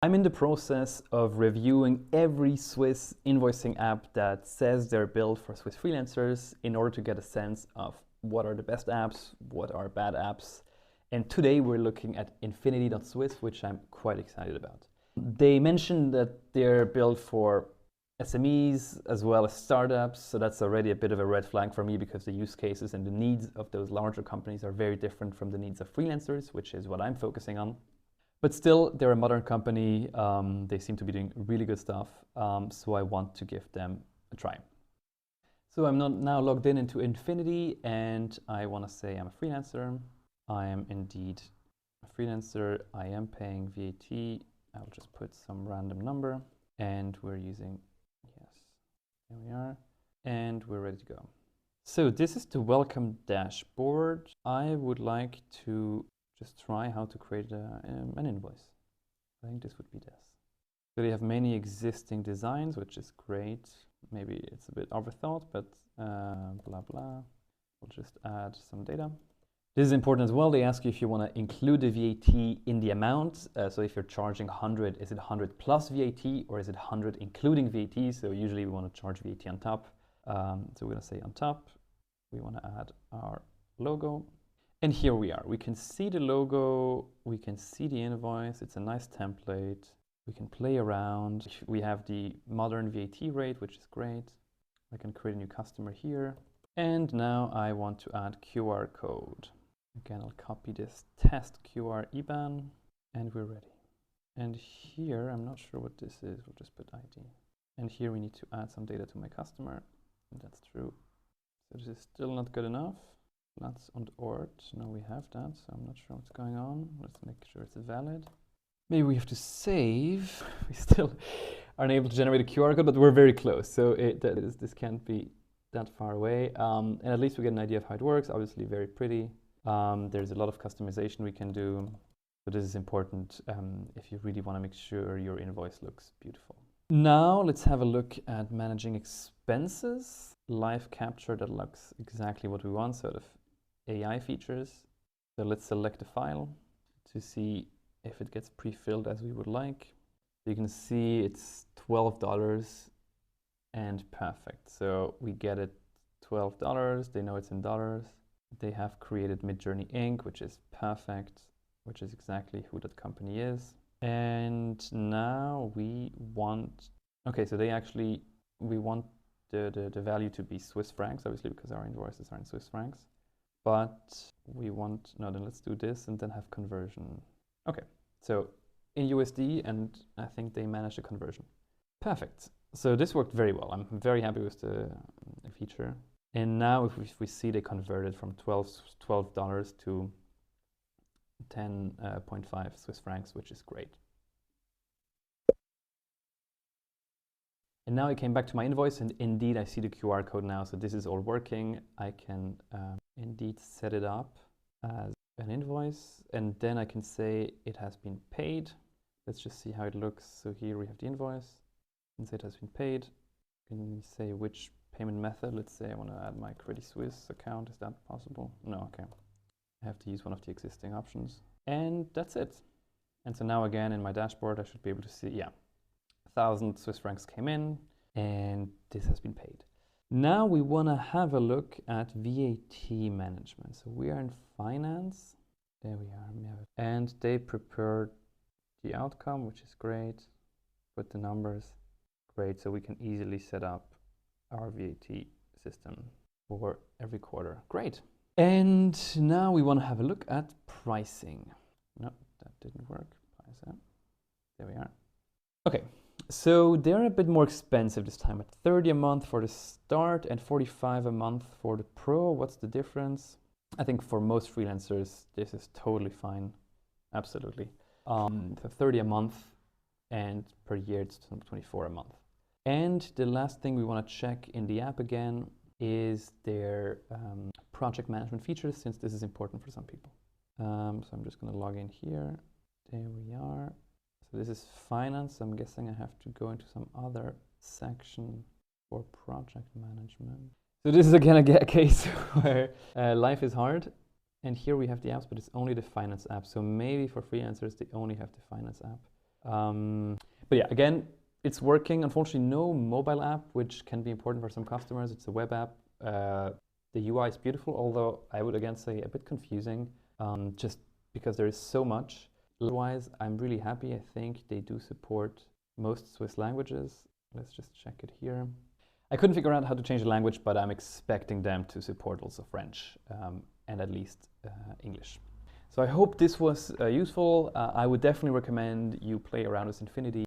I'm in the process of reviewing every Swiss invoicing app that says they're built for Swiss freelancers in order to get a sense of what are the best apps, what are bad apps. And today we're looking at Infinity.swiss, which I'm quite excited about. They mentioned that they're built for SMEs as well as startups, so that's already a bit of a red flag for me because the use cases and the needs of those larger companies are very different from the needs of freelancers, which is what I'm focusing on. But still, they're a modern company. They seem to be doing really good stuff, so I want to give them a try. So I'm now logged into Infinity, and I want to say I'm a freelancer. I am indeed a freelancer. I am paying VAT. I'll just put some random number, and we're using, yes, there we are, and we're ready to go. So this is the welcome dashboard. I would like to just try how to create an invoice. I think this would be this. So they have many existing designs, which is great. Maybe it's a bit overthought, but blah, blah. We'll just add some data. This is important as well. They ask you if you want to include the VAT in the amount. So if you're charging 100, is it 100 plus VAT or is it 100 including VAT? So usually we want to charge VAT on top. So we're going to say on top. We want to add our logo. And here we are. We can see the logo, we can see the invoice. It's a nice template. We can play around. We have the modern VAT rate, which is great. I can create a new customer here. And now I want to add QR code. Again, I'll copy this test QR IBAN and we're ready. And here, I'm not sure what this is. We'll just put ID. And here we need to add some data to my customer. And that's true. So this is still not good enough. Platz und Ort. Now we have that, so I'm not sure what's going on. Let's make sure it's valid. Maybe we have to save. We still aren't able to generate a QR code, but we're very close. So this can't be that far away. And at least we get an idea of how it works. Obviously very pretty. There's a lot of customization we can do. So this is important if you really want to make sure your invoice looks beautiful. Now let's have a look at managing expenses. Live capture, that looks exactly what we want, sort of AI features. So let's select a file to see if it gets pre-filled as we would like. You can see it's $12 and perfect. So we get it $12. They know it's in dollars. They have created Midjourney Inc., which is perfect, which is exactly who that company is. And now we want, okay, so we want the value to be Swiss francs, obviously, because our invoices are in Swiss francs. But we want, no, then let's do this and then have conversion. Okay, so in USD, and I think they managed the conversion. Perfect. So this worked very well. I'm very happy with the feature. And now if we see they converted from $12 to 10.5 Swiss francs, which is great. And now I came back to my invoice, and indeed I see the QR code now. So this is all working. I can indeed set it up as an invoice, and then I can say it has been paid. Let's just see how it looks. So here we have the invoice, and say it has been paid. Can say which payment method. Let's say I want to add my Credit Suisse account. Is that possible? No, okay. I have to use one of the existing options, and that's it. And so now again in my dashboard, I should be able to see, yeah, 1,000 Swiss francs came in, and this has been paid. Now we want to have a look at VAT management. So we are in finance. There we are. And they prepared the outcome, which is great. Put the numbers. Great. So we can easily set up our VAT system for every quarter. Great. And now we want to have a look at pricing. No, that didn't work. There we are. Okay. So they're a bit more expensive this time, at 30 a month for the start and 45 a month for the pro. What's the difference? I think for most freelancers, this is totally fine. Absolutely. So 30 a month, and per year it's 24 a month. And the last thing we want to check in the app again is their project management features, since this is important for some people. So I'm just going to log in here. There we are. So this is finance. I'm guessing I have to go into some other section for project management. So this is again a case where life is hard. And here we have the apps, but it's only the finance app. So maybe for freelancers, they only have the finance app. But yeah, again, it's working. Unfortunately, no mobile app, which can be important for some customers. It's a web app. The UI is beautiful, although I would again say a bit confusing, just because there is so much. Otherwise, I'm really happy. I think they do support most Swiss languages. Let's just check it here. I couldn't figure out how to change the language, but I'm expecting them to support also French and at least English. So I hope this was useful. I would definitely recommend you play around with Infinity.